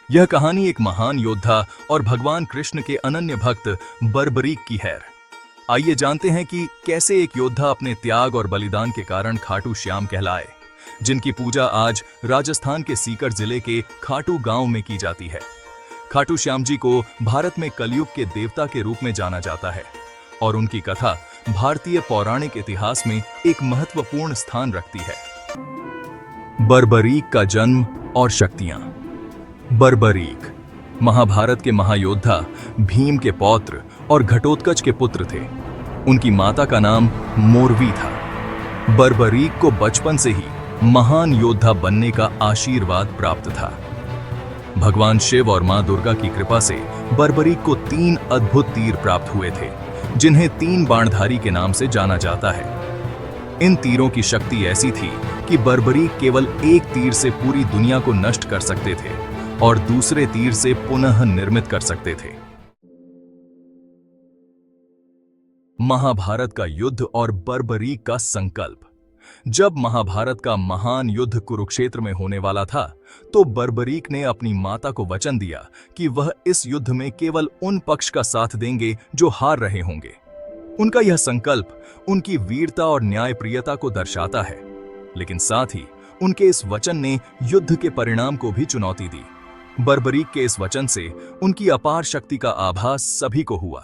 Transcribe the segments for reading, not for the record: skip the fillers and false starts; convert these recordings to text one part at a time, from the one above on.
यह कहानी एक महान योद्धा और भगवान कृष्ण के अनन्य भक्त बर्बरीक की है। आइए जानते हैं कि कैसे एक योद्धा अपने त्याग और बलिदान के कारण खाटू श्याम कहलाए, जिनकी पूजा आज राजस्थान के सीकर जिले के खाटू गांव में की जाती है। खाटू श्याम जी को भारत में कलयुग के देवता के रूप में जाना जाता है और उनकी कथा भारतीय पौराणिक इतिहास में एक महत्वपूर्ण स्थान रखती है। बर्बरीक का जन्म और शक्तियां। बर्बरीक महाभारत के महायोद्धा भीम के पौत्र और घटोत्कच के पुत्र थे। उनकी माता का नाम मोरवी था। बर्बरीक को बचपन से ही महान योद्धा बनने का आशीर्वाद प्राप्त था। भगवान शिव और मां दुर्गा की कृपा से बर्बरीक को 3 अद्भुत तीर प्राप्त हुए थे, जिन्हें 3 बाणधारी के नाम से जाना जाता है। इन तीरों की शक्ति ऐसी थी कि बर्बरीक केवल एक तीर से पूरी दुनिया को नष्ट कर सकते थे और दूसरे तीर से पुनः निर्मित कर सकते थे। महाभारत का युद्ध और बर्बरीक का संकल्प। जब महाभारत का महान युद्ध कुरुक्षेत्र में होने वाला था, तो बर्बरीक ने अपनी माता को वचन दिया कि वह इस युद्ध में केवल उन पक्ष का साथ देंगे जो हार रहे होंगे। उनका यह संकल्प उनकी वीरता और न्यायप्रियता को दर्शाता है, लेकिन साथ ही उनके इस वचन ने युद्ध के परिणाम को भी चुनौती दी। बर्बरीक के इस वचन से उनकी अपार शक्ति का आभास सभी को हुआ।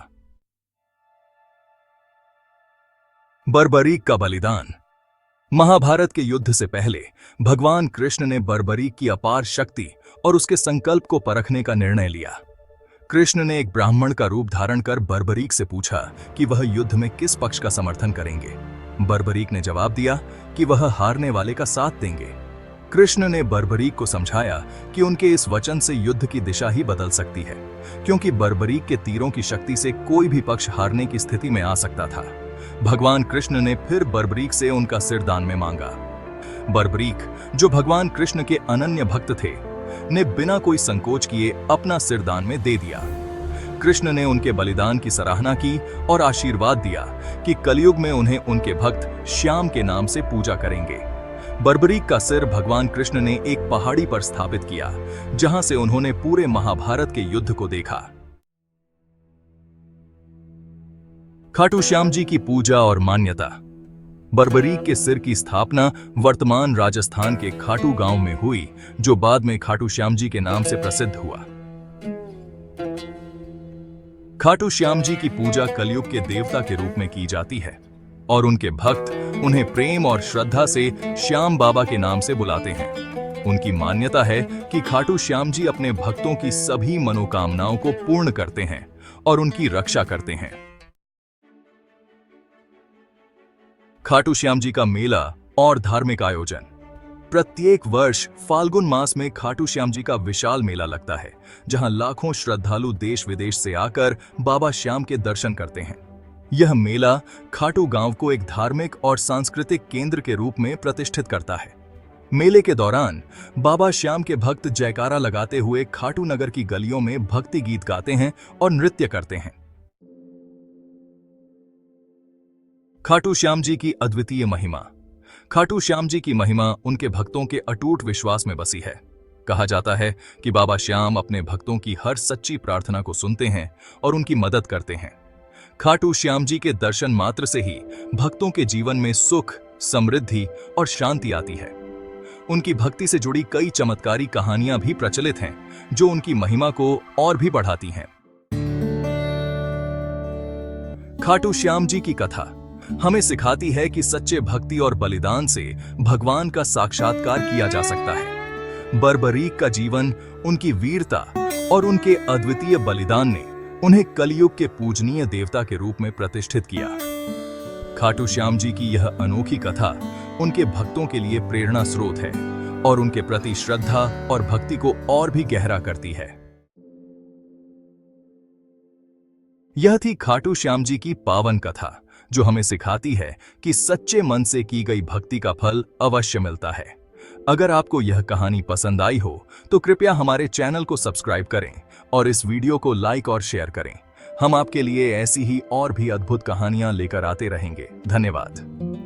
बर्बरीक का बलिदान। महाभारत के युद्ध से पहले भगवान कृष्ण ने बर्बरीक की अपार शक्ति और उसके संकल्प को परखने का निर्णय लिया। कृष्ण ने एक ब्राह्मण का रूप धारण कर बर्बरीक से पूछा कि वह युद्ध में किस पक्ष का समर्थन करेंगे। बर्बरीक ने जवाब दिया कि वह हारने वाले का साथ देंगे। कृष्ण ने बर्बरीक को समझाया कि उनके इस वचन से युद्ध की दिशा ही बदल सकती है, क्योंकि बर्बरीक के तीरों की शक्ति से कोई भी पक्ष हारने की स्थिति में आ सकता था। भगवान कृष्ण ने फिर बर्बरीक से उनका सिर दान में मांगा। बर्बरीक, जो भगवान कृष्ण के अनन्य भक्त थे, ने बिना कोई संकोच किए अपना सिर दान में दे दिया। कृष्ण ने उनके बलिदान की सराहना की और आशीर्वाद दिया कि कलयुग में उन्हें उनके भक्त श्याम के नाम से पूजा करेंगे। बर्बरीक का सिर भगवान कृष्ण ने एक पहाड़ी पर स्थापित किया, जहां से उन्होंने पूरे महाभारत के युद्ध को देखा। खाटू श्याम जी की पूजा और मान्यता। बर्बरीक के सिर की स्थापना वर्तमान राजस्थान के खाटू गांव में हुई, जो बाद में खाटू श्याम जी के नाम से प्रसिद्ध हुआ। खाटू श्याम जी की पूजा कलयुग के देवता के रूप में की जाती है और उनके भक्त उन्हें प्रेम और श्रद्धा से श्याम बाबा के नाम से बुलाते हैं। उनकी मान्यता है कि खाटू श्याम जी अपने भक्तों की सभी मनोकामनाओं को पूर्ण करते हैं और उनकी रक्षा करते हैं। खाटू श्याम जी का मेला और धार्मिक आयोजन। प्रत्येक वर्ष फाल्गुन मास में खाटू श्याम जी का विशाल मेला लगता है, जहां लाखों श्रद्धालु देश विदेश से आकर बाबा श्याम के दर्शन करते हैं। यह मेला खाटू गांव को एक धार्मिक और सांस्कृतिक केंद्र के रूप में प्रतिष्ठित करता है। मेले के दौरान बाबा श्याम के भक्त जयकारा लगाते हुए खाटू नगर की गलियों में भक्ति गीत गाते हैं और नृत्य करते हैं। खाटू श्याम जी की अद्वितीय महिमा। खाटू श्याम जी की महिमा उनके भक्तों के अटूट विश्वास में बसी है। कहा जाता है कि बाबा श्याम अपने भक्तों की हर सच्ची प्रार्थना को सुनते हैं और उनकी मदद करते हैं। खाटू श्याम जी के दर्शन मात्र से ही भक्तों के जीवन में सुख, समृद्धि और शांति आती है। उनकी भक्ति से जुड़ी कई चमत्कारी कहानियां भी प्रचलित हैं, जो उनकी महिमा को और भी बढ़ाती हैं। खाटू श्याम जी की कथा हमें सिखाती है कि सच्चे भक्ति और बलिदान से भगवान का साक्षात्कार किया जा सकता है। बर्बरीक का जीवन, उनकी वीरता और उनके अद्वितीय बलिदान ने उन्हें कलयुग के पूजनीय देवता के रूप में प्रतिष्ठित किया। खाटू श्याम जी की यह अनोखी कथा उनके भक्तों के लिए प्रेरणा स्रोत है और उनके प्रति श्रद्धा और भक्ति को और भी गहरा करती है। यह थी खाटू श्याम जी की पावन कथा, जो हमें सिखाती है कि सच्चे मन से की गई भक्ति का फल अवश्य मिलता है। अगर आपको यह कहानी पसंद आई हो तो कृपया हमारे चैनल को सब्सक्राइब करें और इस वीडियो को लाइक और शेयर करें। हम आपके लिए ऐसी ही और भी अद्भुत कहानियां लेकर आते रहेंगे। धन्यवाद।